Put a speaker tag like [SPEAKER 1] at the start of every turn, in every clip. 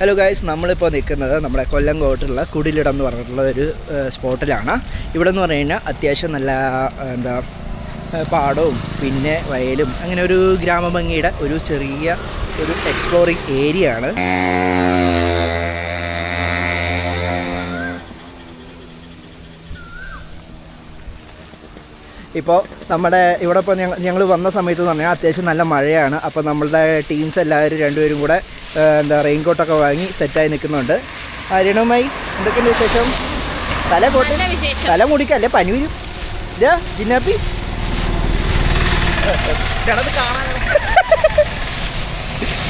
[SPEAKER 1] Hello guys, നമ്മളിപ്പോൾ നിൽക്കുന്നത് നമ്മുടെ കൊല്ലങ്കോട്ടുള്ള കുടിലിടം എന്ന് പറഞ്ഞിട്ടുള്ള ഒരു സ്പോട്ടിലാണ്. ഇവിടെ എന്ന് പറഞ്ഞു കഴിഞ്ഞാൽ അത്യാവശ്യം നല്ല പാടവും പിന്നെ വയലും അങ്ങനെ ഒരു ഗ്രാമഭംഗിയുടെ ഒരു ചെറിയ ഒരു എക്സ്പ്ലോറിങ് ഏരിയ ആണ്. ഇപ്പോൾ നമ്മുടെ ഇവിടെ ഇപ്പോൾ ഞങ്ങൾ വന്ന സമയത്ത് എന്ന് പറഞ്ഞാൽ അത്യാവശ്യം നല്ല മഴയാണ്. അപ്പോൾ നമ്മളുടെ ടീംസ് എല്ലാവരും രണ്ടുപേരും കൂടെ റെയിൻകോട്ടൊക്കെ വാങ്ങി സെറ്റായി നിൽക്കുന്നുണ്ട്. രേണുമായി എന്തൊക്കെയുണ്ട് വിശേഷം? തല മുടിക്കല്ലേ പനി വരും. ജിന്നാപ്പി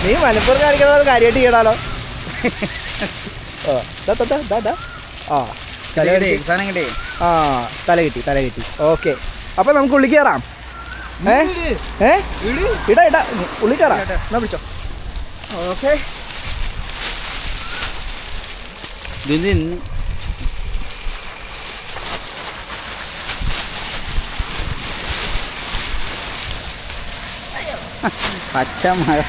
[SPEAKER 1] നീ മലപ്പുറം കാണിക്കുന്നത് കാര്യമായിട്ട് ചെയ്യണാലോ. തല കിട്ടി. ഓക്കെ, അപ്പോൾ നമുക്ക് ഉള്ളിൽ കയറാം. ഇടാ ഉള്ളിൽ കയറാം. എന്നാ പിടിച്ചോ. ഓക്കെ,
[SPEAKER 2] പച്ച മഴ.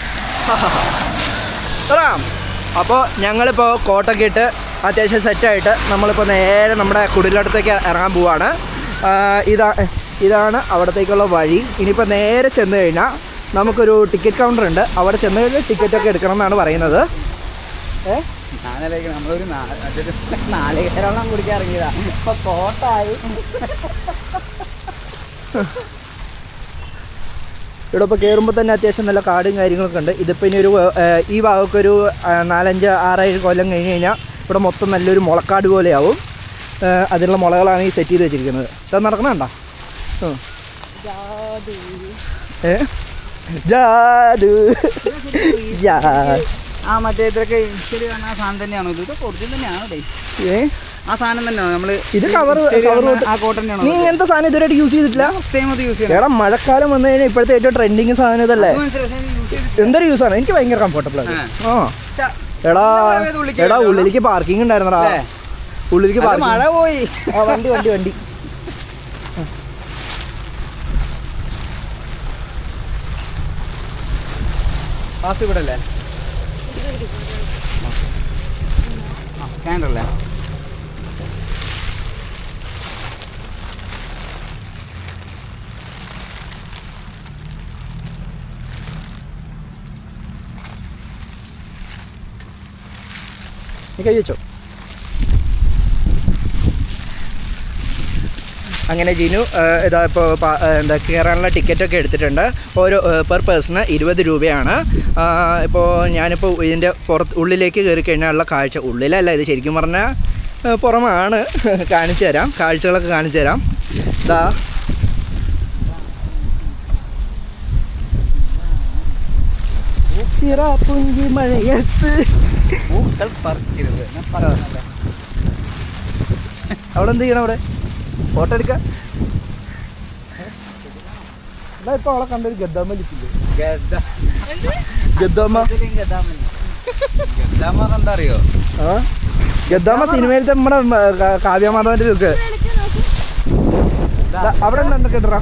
[SPEAKER 1] അപ്പോൾ ഞങ്ങളിപ്പോൾ കോട്ടൊക്കെ ഇട്ട് അത്യാവശ്യം സെറ്റായിട്ട് നമ്മളിപ്പോൾ നേരെ നമ്മുടെ കുടിലടുത്തേക്ക് ഇറങ്ങാൻ പോവാണ്. ഇതാണ് അവിടത്തേക്കുള്ള വഴി. ഇനിയിപ്പോൾ നേരെ ചെന്ന് കഴിഞ്ഞാൽ നമുക്കൊരു ടിക്കറ്റ് കൗണ്ടർ ഉണ്ട്. അവിടെ ചെന്ന് കഴിഞ്ഞാൽ ടിക്കറ്റൊക്കെ എടുക്കണം എന്നാണ് പറയുന്നത്.
[SPEAKER 2] നമ്മളൊരു 4 കേരളം കുടിക്കാൻ ഇറങ്ങിയതാ, ഇപ്പൊ കോട്ടായി.
[SPEAKER 1] ഇവിടെ ഇപ്പോൾ കയറുമ്പോൾ തന്നെ അത്യാവശ്യം നല്ല കാടും കാര്യങ്ങളൊക്കെ ഉണ്ട്. ഇതിപ്പോൾ ഇനി ഈ ഭാഗമൊക്കെ ഒരു 4-5-6 കൊല്ലം കഴിഞ്ഞ് കഴിഞ്ഞാൽ ഇവിടെ മൊത്തം നല്ലൊരു മുളക്കാട് പോലെയാവും. അതിനുള്ള മുളകളാണ് ഈ സെറ്റ് ചെയ്ത് വെച്ചിരിക്കുന്നത്. ഇത് നടക്കണണ്ട
[SPEAKER 2] മറ്റേ ഇതൊക്കെ ഇൻസ്റ്റയിൽ കാണുന്ന ആ സാധനം തന്നെയാണോ? ഇതൊക്കെ ഒറിജിനൽ തന്നെയാണോ? ആ സാധനം തന്നെയാണോ? നമ്മള്
[SPEAKER 1] ഇത്
[SPEAKER 2] ആ കോട്ടൺ തന്നെയാണോ?
[SPEAKER 1] നീ ഇങ്ങനത്തെ സാധനം ഇതുവരെയായിട്ട് യൂസ് ചെയ്തിട്ടില്ല? എടാ, മഴക്കാലം വന്നു കഴിഞ്ഞാൽ ഇപ്പോഴത്തെ ഏറ്റവും ട്രെൻഡിങ് സാധനം ഇതല്ലേ. എന്തൊരു യൂസാണ്. എനിക്ക് ഭയങ്കര കംഫർട്ടബിൾ ആണ്. എടാ ഉള്ളിലേക്ക് പാർക്കിംഗ് ഉണ്ടായിരുന്നടാ. ഉള്ളിലേക്ക്
[SPEAKER 2] മഴ പോയി.
[SPEAKER 1] വണ്ടി
[SPEAKER 2] പാസ് ഇവിടെ അല്ലേ? സ്കാനറല്ലേ?
[SPEAKER 1] കൈ വെച്ചോ. അങ്ങനെ ജിനു ഇതാ ഇപ്പോൾ കയറാനുള്ള ടിക്കറ്റൊക്കെ എടുത്തിട്ടുണ്ട്. ഓരോ പെർ പേഴ്സണ് 20 രൂപയാണ്. ഇപ്പോൾ ഞാനിപ്പോൾ ഇതിൻ്റെ ഉള്ളിലേക്ക് കയറി കഴിഞ്ഞാലുള്ള കാഴ്ച, ഉള്ളിലല്ല ഇത് ശരിക്കും പറഞ്ഞാൽ പുറമാണ്. കാണിച്ചു തരാം, കാഴ്ചകളൊക്കെ കാണിച്ചു തരാം. ഇതാ പുഞ്ചി മഴയത്ത് അവിടെ എന്ത് ചെയ്യണം? അവിടെ ഫോട്ടോ എടുക്കാം. എന്നാ ഇപ്പൊ അവളെ കണ്ടൊരു ഗദ്ദാമ്മ ലിപ്പില്ലേ? ഗദ്ദാമ്മ
[SPEAKER 2] എന്താ അറിയോ?
[SPEAKER 1] ഗദ്ദാമ്മ സിനിമയിലത്തെ നമ്മുടെ കാവ്യമാധവന്റെ ലുക്ക്. അവിടെ എന്തൊക്കെ ഇടറാ?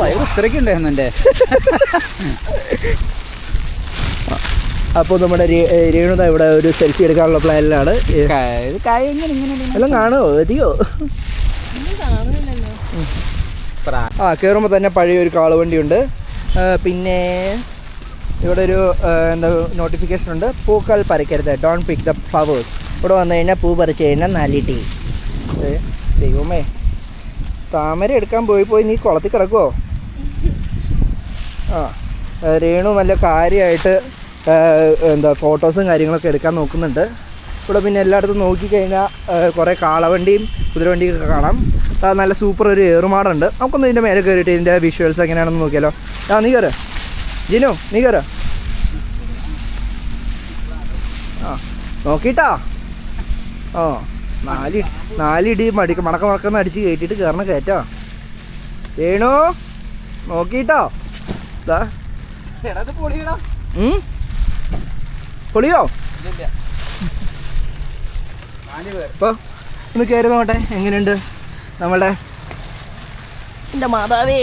[SPEAKER 2] വയറ് ഇത്രയ്ക്ക് ഉണ്ടായിരുന്നു എൻ്റെ.
[SPEAKER 1] അപ്പോൾ നമ്മുടെ രേണുത ഇവിടെ ഒരു സെൽഫി എടുക്കാനുള്ള പ്ലാനിലാണ്. എല്ലാം കാണുമോ? എത്തിയോ? കയറുമ്പോൾ തന്നെ പഴയൊരു കാളുവണ്ടിയുണ്ട്. പിന്നെ ഇവിടെ ഒരു നോട്ടിഫിക്കേഷൻ ഉണ്ട്. പൂക്കൾ പറിക്കരുത്, ഡോണ്ട് പിക്ക് ദ ഫ്ലവേഴ്സ്. ഇവിടെ വന്നു കഴിഞ്ഞാൽ പൂ പറിച്ചു കഴിഞ്ഞാൽ 4 ടീ. ദൈവമേ, താമര എടുക്കാൻ പോയി നീ കുളത്തിൽ കിടക്കുമോ? രേണു നല്ല കാര്യമായിട്ട് ഫോട്ടോസും കാര്യങ്ങളൊക്കെ എടുക്കാൻ നോക്കുന്നുണ്ട്. ഇവിടെ പിന്നെ എല്ലായിടത്തും നോക്കിക്കഴിഞ്ഞാൽ കുറേ കാളവണ്ടിയും കുതിരവണ്ടിയൊക്കെ കാണാം. നല്ല സൂപ്പർ ഒരു ഏറുമാടുണ്ട്. നമുക്കൊന്ന് ഇതിൻ്റെ മേലെ കയറിയിട്ട് ഇതിൻ്റെ വിഷ്വൽസ് എങ്ങനെയാണെന്ന് നോക്കിയാലോ. നീ കയറ് ജിനു, നീ കയറ്. നോക്കിയിട്ടാ. 4 ഇടി മടക്കം അടിച്ച് കയറ്റിയിട്ട് കയറണ കയറ്റാ. രേണു നോക്കിയിട്ടോ. പൊളിയോ? ഇപ്പോൾ ഒന്ന് കയറി നോട്ടെ എങ്ങനെയുണ്ട് നമ്മളുടെ. എൻ്റെ മാതാവേ.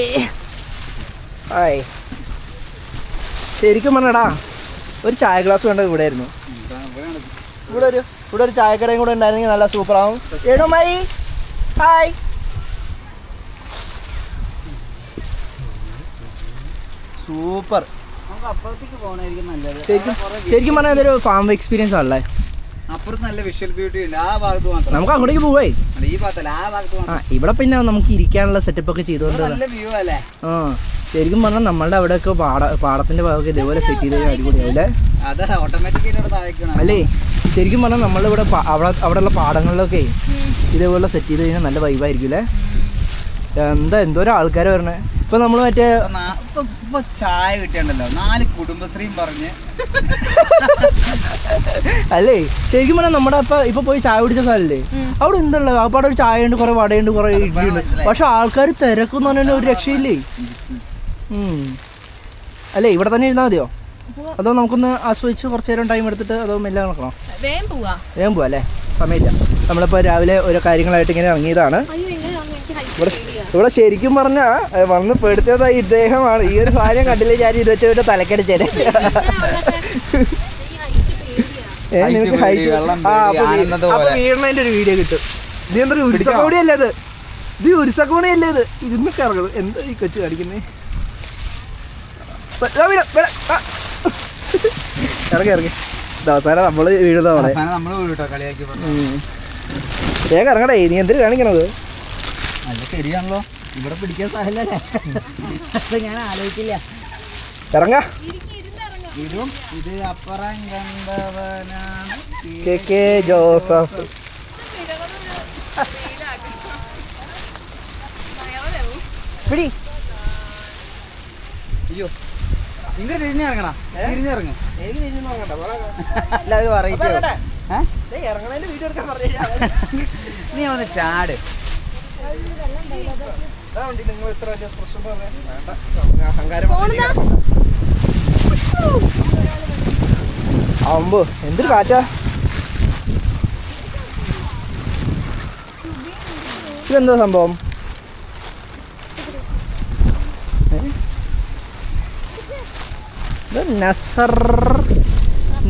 [SPEAKER 1] ശരിക്കും പറഞ്ഞടാ ഒരു ചായ ഗ്ലാസ് വേണ്ടത് ഇവിടെ ആയിരുന്നു. ഇവിടെ ഒരു ചായക്കടയും കൂടെ ഉണ്ടായിരുന്നെങ്കിൽ നല്ല സൂപ്പറാവും. ഏടുമായി ഹായ്. സൂപ്പർ. ശരിക്കും പറഞ്ഞാൽ ഇതൊരു ഫാം എക്സ്പീരിയൻസ് ആണല്ലേ.
[SPEAKER 2] അപ്പുറത്ത് നല്ല വിഷ്വൽ ബ്യൂട്ടി ഉണ്ട്. ആ ഭാഗത്ത് മാത്രം
[SPEAKER 1] നമുക്ക് അങ്ങോട്ടേക്ക് പോവേ.
[SPEAKER 2] ഈ ഭാഗത്തല്ല, ആ ഭാഗത്ത്
[SPEAKER 1] ഇവിടെ പിന്നെ നമുക്ക് ഇരിക്കാനുള്ള സെറ്റപ്പ് ഒക്കെ ചെയ്തോണ്ട്
[SPEAKER 2] നല്ല വ്യൂ അല്ലേ.
[SPEAKER 1] ശരിക്കും പറഞ്ഞാൽ നമ്മളുടെ അവിടെയൊക്കെ പാടത്തിന്റെ ഭാഗമൊക്കെ ഇതേപോലെ സെറ്റ് ചെയ്ത് അടിപൊളിയാവില്ലേ.
[SPEAKER 2] അതെ, ഓട്ടോമാറ്റിക്കലി
[SPEAKER 1] അല്ലേ. ശരിക്കും പറഞ്ഞാൽ നമ്മളിവിടെ അവിടെയുള്ള പാടങ്ങളിലൊക്കെ ഇതേപോലെ സെറ്റ് ചെയ്ത് കഴിഞ്ഞാൽ നല്ല വൈബായിരിക്കും അല്ലേ. എന്തോരോ ആൾക്കാർ വരണേ. ഇപ്പൊ നമ്മള് മറ്റേ
[SPEAKER 2] ചായ കിട്ടിയുണ്ടല്ലോ 4 കുടുംബശ്രീയും പറഞ്ഞ്.
[SPEAKER 1] അല്ലേ ശരിക്കും പറഞ്ഞാൽ നമ്മുടെ ഇപ്പൊ പോയി ചായ കുടിച്ച സ്ഥലല്ലേ, അവിടെ എന്തല്ലോ അവിടെ ഒരു ചായ ഉണ്ട്, കുറെ വടയുണ്ട്, കുറെ ഇഡ്ഡലിയുണ്ട്. പക്ഷെ ആൾക്കാർ തിരക്കെന്ന് പറഞ്ഞാൽ ഒരു രക്ഷയില്ലേ. അല്ലേ ഇവിടെ തന്നെ ഇരുന്നാൽ മതിയോ, അതോ നമുക്കൊന്ന് ആസ്വദിച്ച് കുറച്ച് നേരം ടൈം എടുത്തിട്ട് അതോ മെല്ലെ നടക്കണോ? വേഗം പോവാ അല്ലേ, സമയമില്ല. നമ്മളിപ്പോൾ രാവിലെ ഓരോ കാര്യങ്ങളായിട്ട് ഇങ്ങനെ ഇറങ്ങിയതാണ്. ഇവിടെ ശരിക്കും പറഞ്ഞാൽ വന്ന് പെടുത്തിയത് ഇദ്ദേഹമാണ്. ഈ ഒരു സാധനം കണ്ടില്ലേ, ഞാൻ ഇത് വെച്ചിട്ട് തലക്കടിച്ചേനെ. അപ്പൊ വീണതിന്റെ ഒരു വീഡിയോ കിട്ടും. ഇത് എന്തൊരു ഉരുസക്കോടിയല്ലേ ഇത്, ഉരുസക്കോണിയല്ലേ ഇത്, ഇരുന്ന് കറങ്ങും. എന്താ ഈ കൊച്ചു കാണിക്കുന്നേ. ഇറങ്ങി അവസാനം നമ്മള് വീഴുന്നവളെ. വേഗം ഇറങ്ങടേ, നീ എന്തിനു കാണിക്കണത്?
[SPEAKER 2] ശരിയാണല്ലോ, ഇവിടെ പിടിക്കാൻ സാധനല്ലേ. ഞാൻ ആലോചിക്കില്ല.
[SPEAKER 1] ഇറങ്ങ.
[SPEAKER 2] ഇത് അപ്പുറം കണ്ടവനാണ്
[SPEAKER 1] KK ജോസഫ്. പിടി.
[SPEAKER 2] അയ്യോ, നിങ്ങൾ തിരിഞ്ഞിറങ്ങണം. തിരിഞ്ഞിറങ്ങും.
[SPEAKER 1] എല്ലാവരും അറിയിക്കോ.
[SPEAKER 2] നീ ഒന്ന് ചാട്.
[SPEAKER 1] അമ്പോ എന്തൊരു കാറ്റാ. ഇതെന്തോ സംഭവം?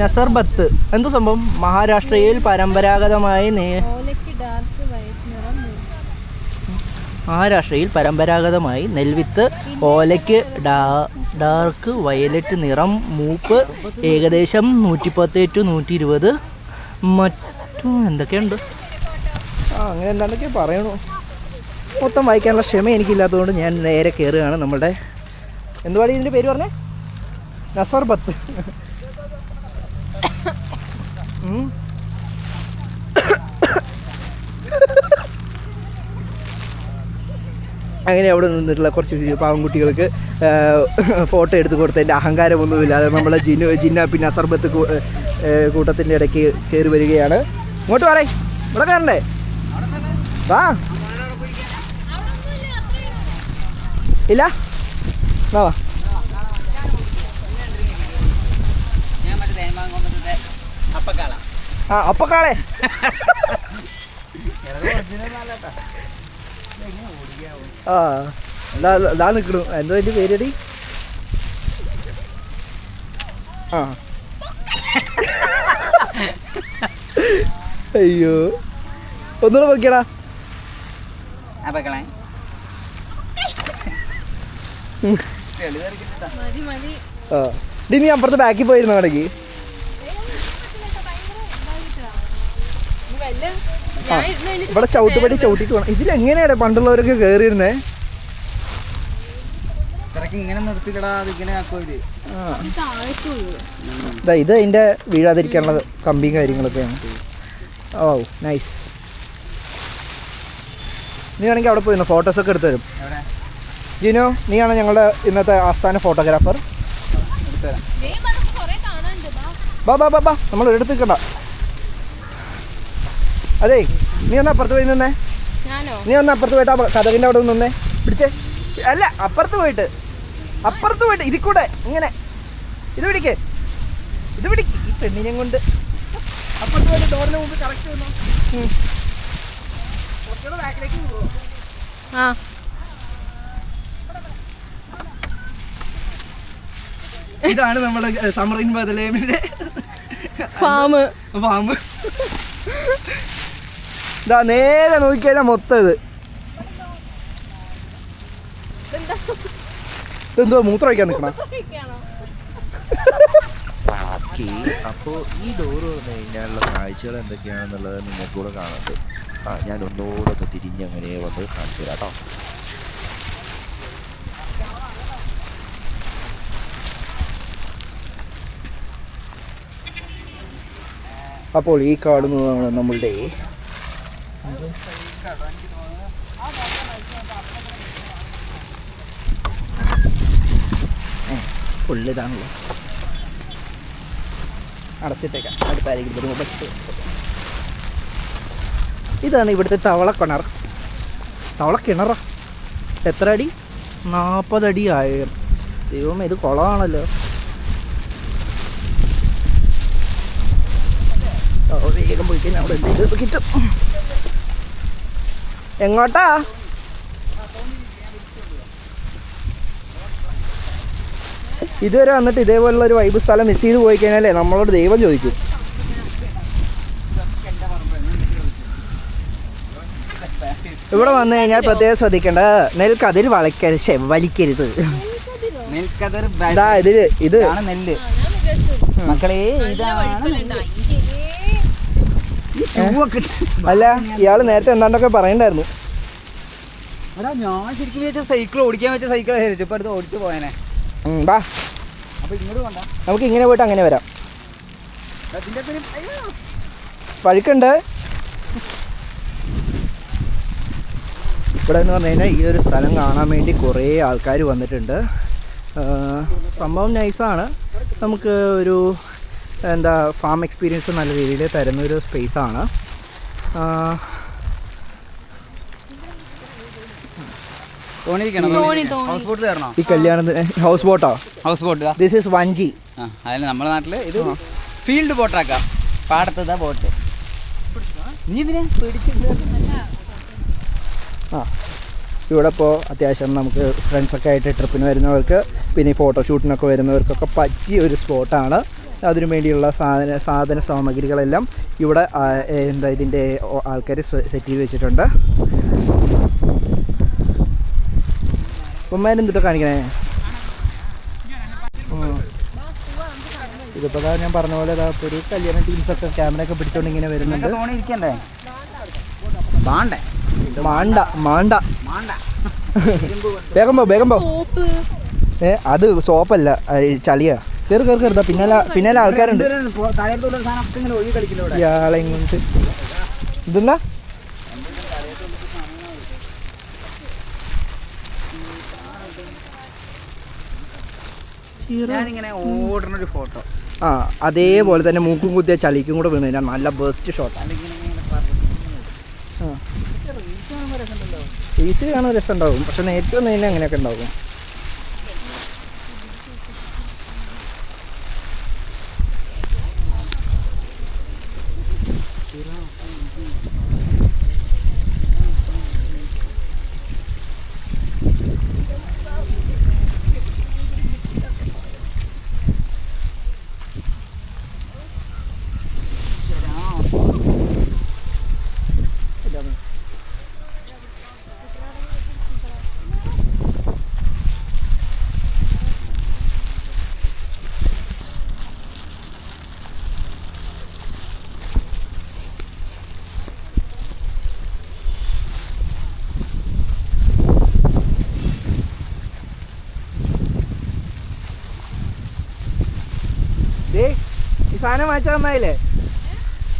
[SPEAKER 1] നസർബത്ത് എന്തോ സംഭവം? മഹാരാഷ്ട്രയിൽ പരമ്പരാഗതമായി നെൽവിത്ത്, ഓലയ്ക്ക് ഡാർക്ക് വയലറ്റ് നിറം, മൂപ്പ് ഏകദേശം 110 to 120, മറ്റും എന്തൊക്കെയുണ്ട്. അങ്ങനെ എന്താണ്ടൊക്കെ പറയണു. മൊത്തം വായിക്കാനുള്ള ക്ഷമ എനിക്കില്ലാത്തതുകൊണ്ട് ഞാൻ നേരെ കയറുകയാണ്. നമ്മളുടെ എന്തുവാടി ഇതിൻ്റെ പേര് പറഞ്ഞേ? നസർബത്ത്. അങ്ങനെ അവിടെ നിന്നിട്ടുള്ള കുറച്ച് പാവൻകുട്ടികൾക്ക് ഫോട്ടോ എടുത്ത് കൊടുത്തതിൻ്റെ അഹങ്കാരമൊന്നുമില്ലാതെ നമ്മളെ ജിന്ന പിന്നെ നസർബത്ത് കൂട്ടത്തിൻ്റെ ഇടയ്ക്ക് കയറി വരികയാണ്. ഇങ്ങോട്ട് പറയേ, ഇവിടെ കയറണ്ടേ? വാ. ഇല്ല വാ. അപ്പക്കാളെ ഇതാ നിൽക്കണു. എന്തോ എൻ്റെ പേരടി. അയ്യോ ഒന്നുകൂടെ നോക്കിയടാ. നീ അപ്പുറത്ത് ബാക്കിൽ പോയിരുന്നോ കടക്ക്? ഇവിടെ ചവിട്ടുപടി ചവിട്ടിട്ട് വേണം. ഇതിലെങ്ങനെയാണ് പണ്ടുള്ളവരൊക്കെ കയറിയിരുന്നേ? ഇത് അതിൻ്റെ വീഴാതിരിക്കാനുള്ള കമ്പിയും കാര്യങ്ങളൊക്കെയാണ്. ഓ നൈസ്. നീ ആണെങ്കിൽ അവിടെ പോയിരുന്നു ഫോട്ടോസൊക്കെ എടുത്തു തരും. ജിനോ, നീയാണ് ഞങ്ങളുടെ ഇന്നത്തെ ആസ്ഥാന ഫോട്ടോഗ്രാഫർ. ബാ ബാ ബാ ബാ, നമ്മൾ എടുത്തിക്കണ്ട. അതേ, നീ ഒന്ന് അപ്പുറത്ത് പോയി നിന്നേ. നീ ഒന്ന് അപ്പുറത്ത് പോയിട്ട് ആ കഥകിൻ്റെ അവിടെ നിന്നേ. പിടിച്ചേ. അല്ല, അപ്പുറത്ത് പോയിട്ട് ഇതിൽ കൂടെ ഇങ്ങനെ ഇത് പിടിക്ക്. ഈ പെണ്ണിനെ കൊണ്ട് അപ്പുറത്ത് പോയിട്ട് ഡോറിന് മുമ്പ് കറക്റ്റ് വന്നോ. കുറച്ചുകൂടെ ബാക്കിലേക്ക് പോവോ? ഇതാണ് നമ്മുടെ സമറിൻ ബദലേമിന്റെ
[SPEAKER 3] ഫാം.
[SPEAKER 1] ഇതാ നേരെ നോക്കിക്കഴിഞ്ഞാൽ മൊത്തം ഇത് എന്തോ മൂത്രം ഒഴിക്കാൻ നിൽക്കണം.
[SPEAKER 4] അപ്പോൾ ഈ ഡോറ് വന്നു കഴിഞ്ഞാലുള്ള കാഴ്ചകൾ എന്തൊക്കെയാണെന്നുള്ളത് നിങ്ങൾക്കൂടെ കാണുന്നുണ്ട്. ഞാൻ ഒന്നുകൂടെ തിരിഞ്ഞ് അങ്ങനെ വന്ന് കാണിച്ചു തരാം കേട്ടോ.
[SPEAKER 1] അപ്പോൾ ഈ കാണുന്നതാണ് നമ്മളുടെ പുള്ളിതാണല്ലോ. അടച്ചിട്ടേക്കാം, അടുത്തായിരിക്കും വരുമ്പോൾ ബസ്. ഇതാണ് ഇവിടുത്തെ തവളക്കിണറ. എത്ര അടി? 40 അടി ആഴം. ദൈവം, ഇത് കുളമാണല്ലോ. വേഗം പോയി കഴിഞ്ഞാൽ അവിടെ എന്തെങ്കിലും കിട്ടും. എങ്ങോട്ടാ? ഇതുവരെ വന്നിട്ട് ഇതേപോലുള്ള ഒരു വൈബ് സ്ഥലം മിസ് ചെയ്ത് പോയി കഴിഞ്ഞാലേ നമ്മളോട് ദൈവം ചോദിക്കും. ഇവിടെ വന്നു കഴിഞ്ഞാൽ പ്രത്യേകം ശ്രദ്ധിക്കേണ്ട, നെൽക്കതിർ വലിക്കരുത്. ഇത്
[SPEAKER 2] നെല്ല് മക്കളെ,
[SPEAKER 1] അല്ല, ഇയാള് നേരത്തെ എന്താണ്ടൊക്കെ പറയണ്ടായിരുന്നു.
[SPEAKER 2] ഞാൻ ശരിക്കും വിചാരിച്ച സൈക്കിൾ ഓടിക്കാൻ വെച്ച സൈക്കിൾ ആയിരിക്കും. ഇപ്പൊ അടുത്ത് ഓടിച്ചു പോയനെ.
[SPEAKER 1] ബാ,
[SPEAKER 2] അപ്പൊ ഇങ്ങോട്ട് വേണ്ട,
[SPEAKER 1] നമുക്ക് ഇങ്ങനെ പോയിട്ട് അങ്ങനെ വരാം. പഴുക്കുണ്ട് ഇവിടെ എന്ന് പറഞ്ഞു കഴിഞ്ഞാൽ. ഈ ഒരു സ്ഥലം കാണാൻ വേണ്ടി കുറേ ആൾക്കാർ വന്നിട്ടുണ്ട്. സംഭവം നൈസാണ്. നമുക്ക് ഒരു എന്താ ഫാം എക്സ്പീരിയൻസ് നല്ല രീതിയിൽ തരുന്നൊരു സ്പേസാണ്. ഈ കല്യാണത്തിന് ഹൗസ് ബോട്ടോ?
[SPEAKER 2] House boat.
[SPEAKER 1] This is vanchi.
[SPEAKER 2] അതിന് നമ്മുടെ നാട്ടില് ഇത് ഫീൽഡ് ബോട്ടാക്കാം. പാടത്തതാ ബോട്ട്. നീ ഇതിനെ
[SPEAKER 1] ഇവിടെ ഇപ്പോൾ അത്യാവശ്യം നമുക്ക് ഫ്രണ്ട്സൊക്കെ ആയിട്ട് ട്രിപ്പിന് വരുന്നവർക്ക്, പിന്നെ ഈ ഫോട്ടോഷൂട്ടിനൊക്കെ വരുന്നവർക്കൊക്കെ പറ്റിയ ഒരു സ്പോട്ടാണ്. അതിനു വേണ്ടിയുള്ള സാധന സാമഗ്രികളെല്ലാം ഇവിടെ എന്താ ഇതിൻ്റെ ആൾക്കാർ സെറ്റ് ചെയ്ത് വെച്ചിട്ടുണ്ട്. ഉമ്മാരെന്തിട്ടോ കാണിക്കണേ? ഇതിപ്പോൾ ഞാൻ പറഞ്ഞ പോലെ ഒരു കല്യാണ ടീംസൊക്കെ ക്യാമറ ഒക്കെ പിടിച്ചോണ്ട് ഇങ്ങനെ വരുന്നുണ്ട്. മാണ്ട വേഗം പോ. അത് സോപ്പല്ല, ചളിയാ. കയറി പിന്നാലെ ആൾക്കാരുണ്ട്. ഇയാളെ ഇങ്ങോട്ട് ഇതെന്നാ?
[SPEAKER 2] ഞാനിങ്ങനെ ഓടുന്ന ഒരു ഫോട്ടോ.
[SPEAKER 1] അതേപോലെ തന്നെ മൂക്കും കുത്തിയ ചളിക്കും കൂടെ വീണ് കഴിഞ്ഞാൽ നല്ല ബെസ്റ്റ് ഷോട്ടാണ്. ഈസി കാണാൻ രസം ഉണ്ടാവും, പക്ഷെ നേരിട്ട് വന്നു കഴിഞ്ഞാൽ അങ്ങനെയൊക്കെ ഉണ്ടാവും.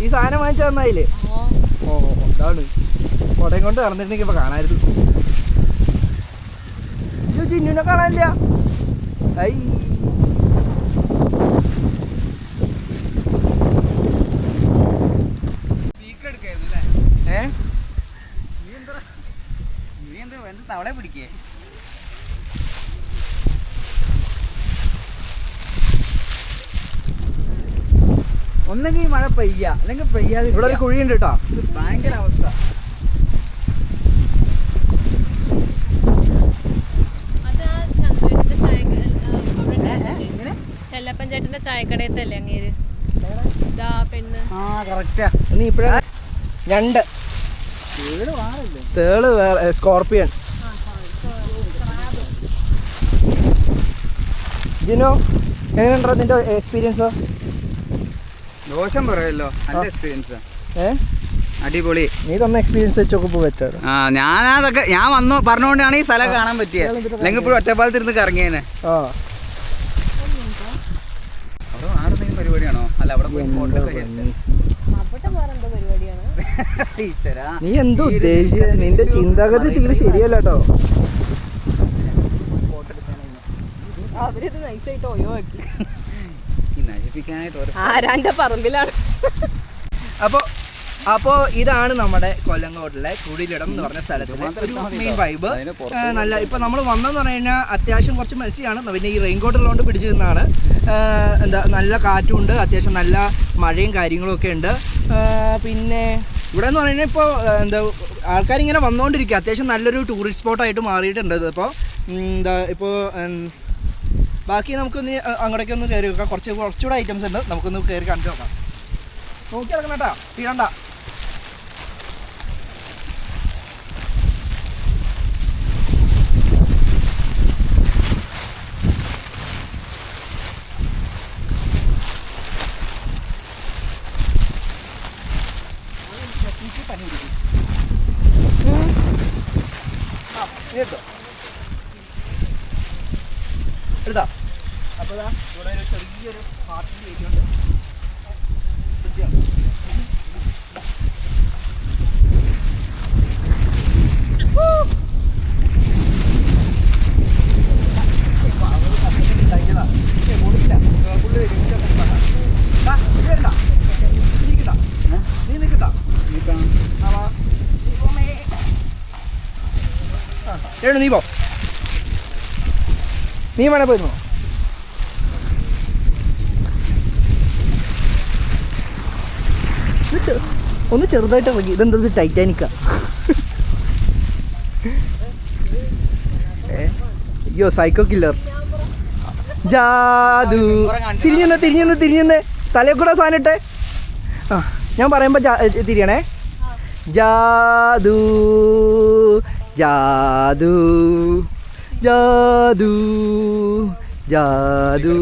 [SPEAKER 1] ഈ സാധനം വാങ്ങിച്ചു തന്നായില്ലേ? ഓ, അതാണ്. കൊടയും കൊണ്ട് നടന്നിരുന്നെങ്കിൽ ഇപ്പൊ കാണായിരുന്നു. ചിന്നുനെ കാണാനില്ല. ഐ,
[SPEAKER 2] തവളെ പിടിക്കേ. ഒന്നെങ്കിൽ മഴ പെയ്യ, അല്ലെങ്കിൽ പെയ്യാതെ.
[SPEAKER 1] ഇവിടെ ഒരു കുഴിയുണ്ട് കേട്ടോ.
[SPEAKER 2] ഭയങ്കര അവസ്ഥ.
[SPEAKER 3] കുഞ്ഞാപ്പൻ ചേട്ടന്റെ ചായക്കടയത്തല്ലേ അങ്ങേര് ഇതാ പെണ്ണ്.
[SPEAKER 2] ആ കറക്റ്റാ.
[SPEAKER 1] നീ ഇപ്പഴാ ഞണ്ട് തേള് സ്കോർപ്പിയൻ. ജിനോ എങ്ങനെയുണ്ടോ നിന്റെ എക്സ്പീരിയൻസ്?
[SPEAKER 2] ദോഷം പറയല്ലോ, നല്ല എക്സ്പീരിയൻസ്. അടിപൊളി.
[SPEAKER 1] നീ തന്ന എക്സ്പീരിയൻസ് വെച്ചൊക്കെ വെച്ചോ.
[SPEAKER 2] ഞാനതൊക്കെ ഞാൻ വന്നു പറഞ്ഞുകൊണ്ടാണ് ഈ സ്ഥലം കാണാൻ പറ്റിയത്. അല്ലെങ്കിൽ ഇപ്പോഴും ഒറ്റപ്പാലത്തിരുന്ന് കറങ്ങിയേനെ. അവിടെ ആരുടെയും പരിപാടിയാണോ? അല്ല അവിടെ പോയി
[SPEAKER 1] നീ എന്തോ ഉദ്ദേശിച്ച? നിന്റെ ചിന്താഗതി തീരെ ശരിയല്ല കേട്ടോ.
[SPEAKER 3] അവരിത് നൈസായിട്ട് ഒഴിവാക്കി.
[SPEAKER 2] നശിപ്പിക്കാനായിട്ട്
[SPEAKER 3] ആരാന്റെ പറമ്പിലാണ്.
[SPEAKER 1] അപ്പോൾ ഇതാണ് നമ്മുടെ കൊല്ലങ്കോട്ടിലെ കുടിലിടം എന്ന് പറഞ്ഞ സ്ഥലത്തിലെ ഒരു മെയിൻ വൈബ്. നല്ല ഇപ്പം നമ്മൾ വന്നതെന്ന് പറഞ്ഞു കഴിഞ്ഞാൽ അത്യാവശ്യം കുറച്ച് മത്സ്യമാണ്. പിന്നെ ഈ റെയിൻകോട്ട് ഉള്ളതുകൊണ്ട് പിടിച്ചു നിന്നാണ്. എന്താ നല്ല കാറ്റുണ്ട്, അത്യാവശ്യം നല്ല മഴയും കാര്യങ്ങളും ഒക്കെ ഉണ്ട്. പിന്നെ ഇവിടെ എന്ന് പറഞ്ഞു കഴിഞ്ഞാൽ ഇപ്പോൾ എന്താ ആൾക്കാരിങ്ങനെ വന്നുകൊണ്ടിരിക്കുക. അത്യാവശ്യം നല്ലൊരു ടൂറിസ്റ്റ് സ്പോട്ടായിട്ട് മാറിയിട്ടുണ്ട് ഇതിപ്പോൾ. എന്താ ഇപ്പോൾ ബാക്കി നമുക്കൊന്ന് അങ്ങോട്ടേക്കൊന്ന് കയറി വെക്കാം. കുറച്ചുകൂടെ ഐറ്റംസ് ഉണ്ട്, നമുക്കൊന്ന് കയറി കണ്ടു നോക്കാം. നോക്കി ഇറക്കണം കേട്ടോ, വീഴണ്ട. എടുത്താ. അപ്പോൾ ഇവിടെ ഒരു ചെറിയൊരു പാർക്കിംഗ് ഏരിയയുണ്ട്. നീ പോ, നീ വേണേ പോയിരുന്നോ? ഒന്ന് ചെറുതായിട്ട് ഇറങ്ങി. ഇതെന്തത് ടൈറ്റാനിക്കാ? അയ്യോ സൈക്കോ കില്ലർ. ജാദു. തിരിഞ്ഞെന്ന് തലയിൽ കൂടെ സാധനം ഇട്ടെ. ആ ഞാൻ പറയുമ്പോൾ തിരിയണേ. ജാദു ജാദു ജാദു ജാദു.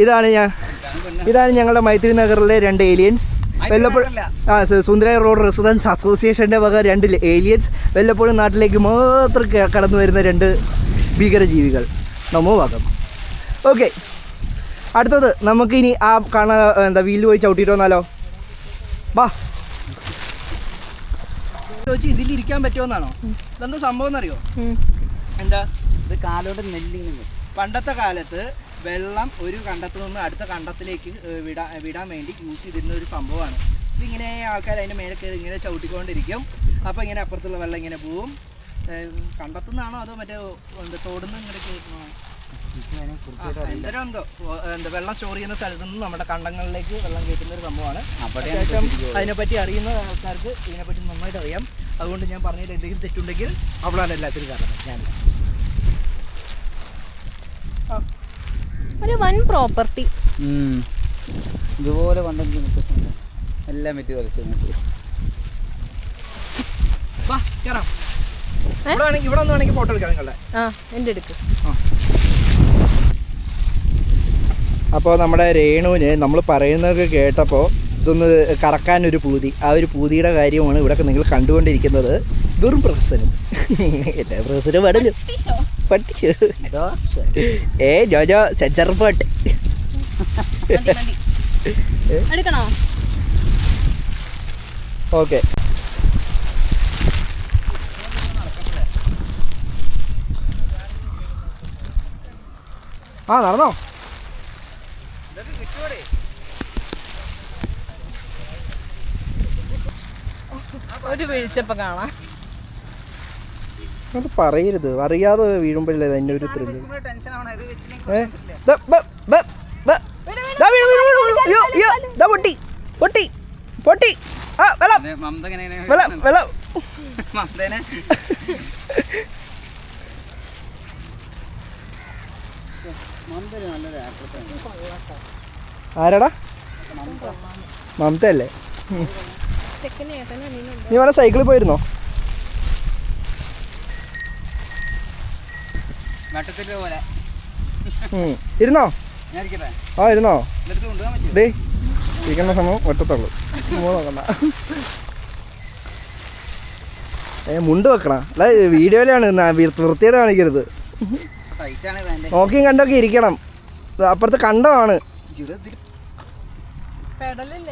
[SPEAKER 1] ഇതാണ് ഞങ്ങളുടെ മൈത്രി നഗറിലെ 2 ഏലിയൻസ്. വല്ലപ്പോഴും സുന്ദര റോഡ് റെസിഡൻസ് അസോസിയേഷൻ്റെ വക 2 ഏലിയൻസ്. വല്ലപ്പോഴും നാട്ടിലേക്ക് മാത്രം കടന്നു വരുന്ന 2 ഭീകരജീവികൾ. നമോ ഭാഗം. ഓക്കെ, അടുത്തത് നമുക്കിനി ആ എന്താ വീല് പോയി ചവിട്ടിയിട്ട് വന്നാലോ? വാ. ചോദിച്ചു ഇതിലിരിക്കാൻ പറ്റുമെന്നാണോ? ഇതെന്താ സംഭവം എന്നറിയോ? എന്താ
[SPEAKER 2] ഇത് കാലോടെ നെല്ലിങ്ങനെ.
[SPEAKER 1] പണ്ടത്തെ കാലത്ത് വെള്ളം ഒരു കണ്ടത്തിൽ നിന്ന് അടുത്ത കണ്ടത്തിലേക്ക് വിടാൻ വേണ്ടി യൂസ് ചെയ്തിരുന്ന ഒരു സംഭവമാണ്. ഇതിങ്ങനെ ആൾക്കാർ അതിൻ്റെ മേലെ കയറി ഇങ്ങനെ ചവിട്ടിക്കൊണ്ടിരിക്കും. അപ്പോൾ ഇങ്ങനെ അപ്പുറത്തുള്ള വെള്ളം ഇങ്ങനെ പോവും. കണ്ടത്തുനിന്നാണോ അതോ മറ്റേ തോടുന്ന് ഇങ്ങനെ എന്താ വെള്ളം സ്റ്റോർ ചെയ്യുന്ന സ്ഥലത്ത് നിന്ന് നമ്മുടെ കണ്ടങ്ങളിലേക്ക് വെള്ളം കയറ്റുന്ന ഒരു സംഭവമാണ്. അത്യാവശ്യം അതിനെപ്പറ്റി അറിയുന്ന ആൾക്കാർക്ക് ഇതിനെപ്പറ്റി നന്നായിട്ട് അറിയാം. അതുകൊണ്ട് ഞാൻ പറഞ്ഞതിൽ എന്തെങ്കിലും തെറ്റുണ്ടെങ്കിൽ അവളാണ് എല്ലാത്തിനും കാരണം. ഞാനില്ല.
[SPEAKER 3] ഒരു വൻ പ്രോപ്പർട്ടി.
[SPEAKER 2] ഇതുപോലെ പണ്ടെങ്കിൽ എല്ലാം പറ്റി കളിച്ചു.
[SPEAKER 1] വാ കേറാം. ഇവിടെ ഒന്ന് വേണമെങ്കിൽ ഫോട്ടോ എടുക്കാം നിങ്ങളുടെ.
[SPEAKER 3] എൻ്റെ എടുക്ക്.
[SPEAKER 1] അപ്പോൾ നമ്മുടെ രേണുവിന് നമ്മൾ പറയുന്നതൊക്കെ കേട്ടപ്പോൾ ഇതൊന്ന് കറക്കാനൊരു പൂതി. ആ ഒരു പൂതിയുടെ കാര്യമാണ് ഇവിടെ നിങ്ങൾ കണ്ടുകൊണ്ടിരിക്കുന്നത്. വെറും പ്രഹസനം. എല്ലാ പ്രഹസനം പാടല്ലോ. പട്ടിച്ചു ജോജോ സെഞ്ചർപോട്ട്
[SPEAKER 3] എടുക്കണോ?
[SPEAKER 1] ഓക്കെ. ആ നടന്നോ?
[SPEAKER 3] ഒരു വീഴ്ചപ്പോ കാണാം.
[SPEAKER 1] അത് പറയരുത്, അറിയാതെ വീഴുമ്പോഴല്ലേ അതിൻ്റെ ഒരു ത്രില്ല്. പൊട്ടി പൊട്ടി പൊട്ടി. ആ വെള്ളം വെള്ളം വെള്ളം. ആരാടാ? മമത അല്ലേ?
[SPEAKER 3] ചെക്കന് ഏട്ടനും അനിയനുണ്ട്.
[SPEAKER 1] നീ വേണേ സൈക്കിളിൽ പോയിരുന്നോ?
[SPEAKER 2] വെട്ടത്തിൻ്റെ പോലെ
[SPEAKER 1] ഇരുന്നോ?
[SPEAKER 2] ഞാൻ ഇരിക്കട്ടെ,
[SPEAKER 1] ആ ഇരുന്നോ?
[SPEAKER 2] ഇതെടുത്ത് കൊണ്ടുപോകാൻ പറ്റുമോ?
[SPEAKER 1] ഡേ ഇരിക്കുന്ന സമയം ഒറ്റത്തുള്ളൂ. നോക്കണ്ട, മുണ്ട് വെക്കണം. അല്ല വീഡിയോയിലാണ്, വൃത്തിയോടെ കാണിക്കരുത്.
[SPEAKER 2] ടൈറ്റാണ് വേണ്ടേ.
[SPEAKER 1] നോക്കിയും കണ്ടൊക്കെ ഇരിക്കണം. അപ്പുറത്ത് കണ്ടമാണ്.
[SPEAKER 3] പെടലില്ല.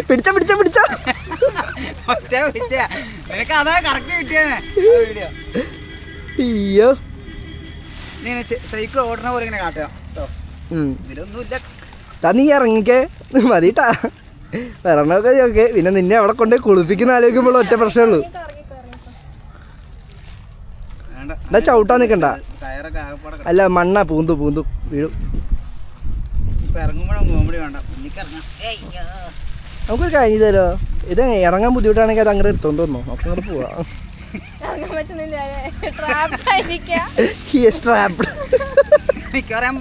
[SPEAKER 1] പിടിച്ച പിടിച്ച പിടിച്ച
[SPEAKER 2] ഒറ്റ പിടിച്ച നിനക്ക് അതാ കറക്റ്റ് കിട്ടിയേ വീഡിയോ.
[SPEAKER 1] അയ്യോ,
[SPEAKER 2] നീ സൈക്കിൾ ഓടണ പോലെ ഇങ്ങനെ കാട്ടുക കേട്ടോ. ഇതിലൊന്നുമില്ല.
[SPEAKER 1] നീ ഇറങ്ങിക്കേ മതിട്ടാ. ഇറങ്ങൊക്കെ ഓക്കെ. പിന്നെ നിന്നെ അവിടെ കൊണ്ട് കുളിപ്പിക്കുന്ന ആലോചിക്കുമ്പോൾ ഒറ്റ പ്രശ്നമുള്ളൂ. എന്നാ ചവിട്ടാൻ നിൽക്കണ്ട.
[SPEAKER 2] ടയറൊക്കെ ആകപ്പാടെ
[SPEAKER 1] അല്ല മണ്ണ പൂന്തു പൂന്തു വീഴും.
[SPEAKER 2] ഇപ്പൊ ഇറങ്ങുമ്പോഴും കോമഡി വേണ്ട, മുന്നിക്കിറങ്ങാം.
[SPEAKER 1] നമുക്കൊരു കാര്യം ചെയ്താലോ? ഇത് ഇറങ്ങാൻ ബുദ്ധിമുട്ടാണെങ്കിൽ അത് അങ്ങനെ എടുത്തോണ്ട് വന്നോ, നമുക്ക് അങ്ങോട്ട് പോവാം.
[SPEAKER 3] ഇറങ്ങാൻ പറ്റുന്നില്ല, ട്രാപ്പായിരിക്കാ.
[SPEAKER 2] മിക്കവാറും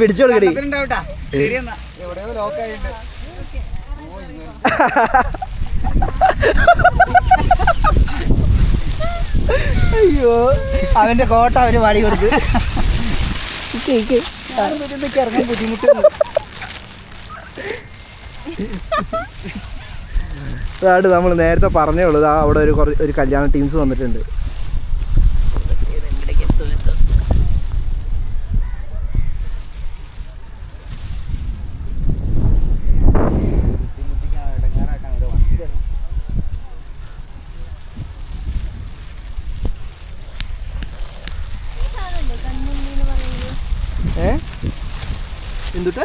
[SPEAKER 1] പിടിച്ചു കൊടുക്കടി.
[SPEAKER 2] ഉണ്ടാവട്ടാ. ശരി എന്നാ, എവിടെയോ ലോക്കായിട്ട്.
[SPEAKER 1] അയ്യോ, അവന്റെ കോട്ട അവന് വാടി കൊടുത്ത്.
[SPEAKER 2] ഇറങ്ങാൻ ബുദ്ധിമുട്ടുണ്ട്.
[SPEAKER 1] അതാണ് നമ്മൾ നേരത്തെ പറഞ്ഞേ ഉള്ളൂ. അവിടെ ഒരു കല്യാണ ടീംസ് വന്നിട്ടുണ്ട്. എന്തുട്ട്?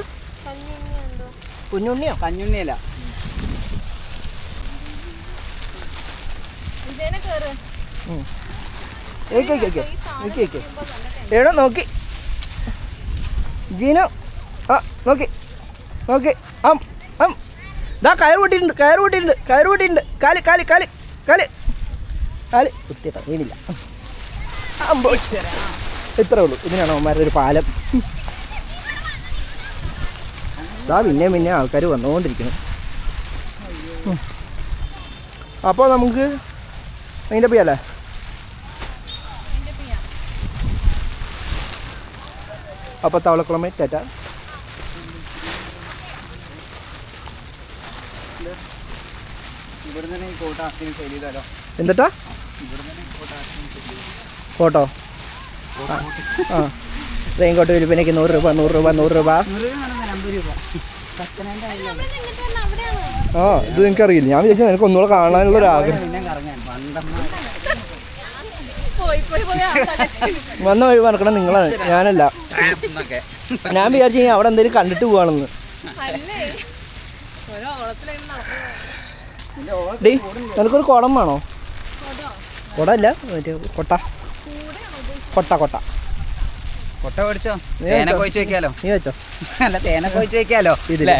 [SPEAKER 1] കുഞ്ഞുണ്ണിയോ?
[SPEAKER 2] കഞ്ഞുണ്ണിയല്ല.
[SPEAKER 1] എടോ നോക്കി ജീനോ. ആ നോക്കി നോക്കി. ദാ കയറ് പൊട്ടിയിട്ടുണ്ട്, കയറ് പൊട്ടിയിട്ടുണ്ട്, കയറ് പൊട്ടിയിട്ടുണ്ട്. കാല് കാല് കാല് കാല് കാല് കുത്തിയിട്ടാ, വീണില്ല. ഇത്രേ ഉള്ളൂ. ഇതിനാണ് അവന്മാരുടെ ഒരു പാലം. പിന്നെ ആൾക്കാർ വന്നുകൊണ്ടിരിക്കണം. അപ്പോൾ നമുക്ക് അതിൻ്റെ പിയല്ലേ? അപ്പോൾ തവളക്കുളമേ ടാറ്റ. എന്താ ഫോട്ടോ? ആ റെയിൻകോട്ട് വിൽപ്പനയ്ക്ക് 100 രൂപ 100 രൂപ 100 രൂപ. ആ ഇത് എനിക്കറിയില്ല. ഞാൻ വിചാരിച്ചു നിനക്ക് ഒന്നുകൂടെ കാണാനുള്ള ഒരു ആഗ്രഹം. വന്ന വഴി മറക്കണം നിങ്ങളാണ്, ഞാനല്ല. ഞാൻ വിചാരിച്ചു കഴിഞ്ഞാൽ അവിടെ എന്തെങ്കിലും കണ്ടിട്ട് പോവാണെന്ന്. ഡേ നിനക്കൊരു കുടം വേണോ? കുടമല്ല, മറ്റേ കൊട്ട കൊട്ട കൊട്ട
[SPEAKER 2] കൊട്ട മേടിച്ചോ? തേനൊക്കെ ഒഴിച്ച് വെക്കാലോ.
[SPEAKER 1] നീ വെച്ചോ?
[SPEAKER 2] അല്ല, തേനൊക്കെ ഒഴിച്ച് വെക്കാലോ.
[SPEAKER 1] ഇതില്ലേ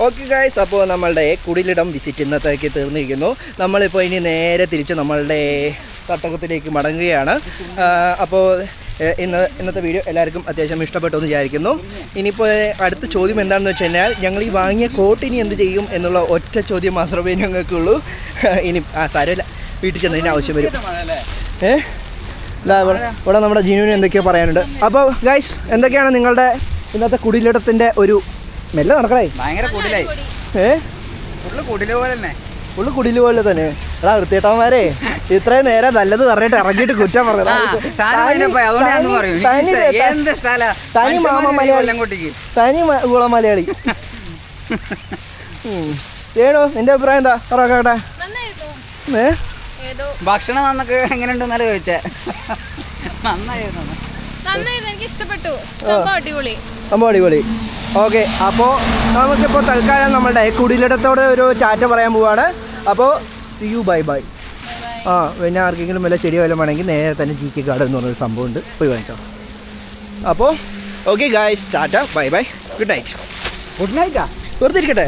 [SPEAKER 1] ഓക്കെ ഗായ്സ്, അപ്പോൾ നമ്മളുടെ കുടിലിടം വിസിറ്റ് ഇന്നത്തേക്ക് തീർന്നിരിക്കുന്നു. നമ്മളിപ്പോൾ ഇനി നേരെ തിരിച്ച് നമ്മളുടെ തട്ടകത്തിലേക്ക് മടങ്ങുകയാണ്. അപ്പോൾ ഇന്നത്തെ വീഡിയോ എല്ലാവർക്കും അത്യാവശ്യം ഇഷ്ടപ്പെട്ടു എന്ന് വിചാരിക്കുന്നു. ഇനിയിപ്പോൾ അടുത്ത ചോദ്യം എന്താണെന്ന് വെച്ച് കഴിഞ്ഞാൽ, ഞങ്ങൾ ഈ വാങ്ങിയ കോട്ടിനി എന്ത് ചെയ്യും എന്നുള്ള ഒറ്റ ചോദ്യം മാത്രമേ ഞങ്ങൾക്കുള്ളൂ. ഇനി സാരമില്ല, വീട്ടിൽ ചെന്നതിന് ആവശ്യം വരും. ഇവിടെ നമ്മുടെ ജിനുവിന് എന്തൊക്കെയോ പറയാനുണ്ട്. അപ്പോൾ ഗൈസ്, എന്തൊക്കെയാണ് നിങ്ങളുടെ ഇന്നത്തെ കുടിലിടത്തിൻ്റെ ഒരു മെല്ലെ നടക്കണേ?
[SPEAKER 2] ഭയങ്കര കുടിലായി. ഫുള്ള് കുടില് പോലെ തന്നെ.
[SPEAKER 1] ഫുള്ള് കുടില് പോലെ തന്നെ. എടാ വൃത്തിയേട്ടന്മാരെ, ഇത്രയും നേരം നല്ലത് പറഞ്ഞിട്ട് ഇറങ്ങിയിട്ട് കുറ്റം പറഞ്ഞത്. തനി മാമ മലയാളി, തനി കുളം മലയാളി. ഏണോ നിന്റെ അഭിപ്രായം എന്താ? പറയട്ടെ.
[SPEAKER 2] ഭക്ഷണം നന്നൊക്കെ എങ്ങനെയുണ്ടെന്നല്ലേ ചോദിച്ചേ? നന്നായിരുന്നു,
[SPEAKER 3] എനിക്ക് ഇഷ്ടപ്പെട്ടു.
[SPEAKER 1] സംഭവം അടിപൊളി. ഓക്കെ, അപ്പോൾ നമുക്കിപ്പോൾ തൽക്കാലം നമ്മളുടെ കുടിലിടത്തോടെ ഒരു ടാറ്റ പറയാൻ പോവാണ്. അപ്പോൾ സി യു, ബൈ ബൈ. പിന്നെ ആർക്കെങ്കിലും വല്ല ചെടി വല്ലതും വേണമെങ്കിൽ നേരെ തന്നെ GK ഗാർഡൻ എന്ന് പറഞ്ഞൊരു സംഭവമുണ്ട്, പോയി വാങ്ങിച്ചോ. അപ്പോൾ okay guys, tata, bye bye, good night.
[SPEAKER 2] Good നൈറ്റാ,
[SPEAKER 1] വെറുതെ ഇരിക്കട്ടെ.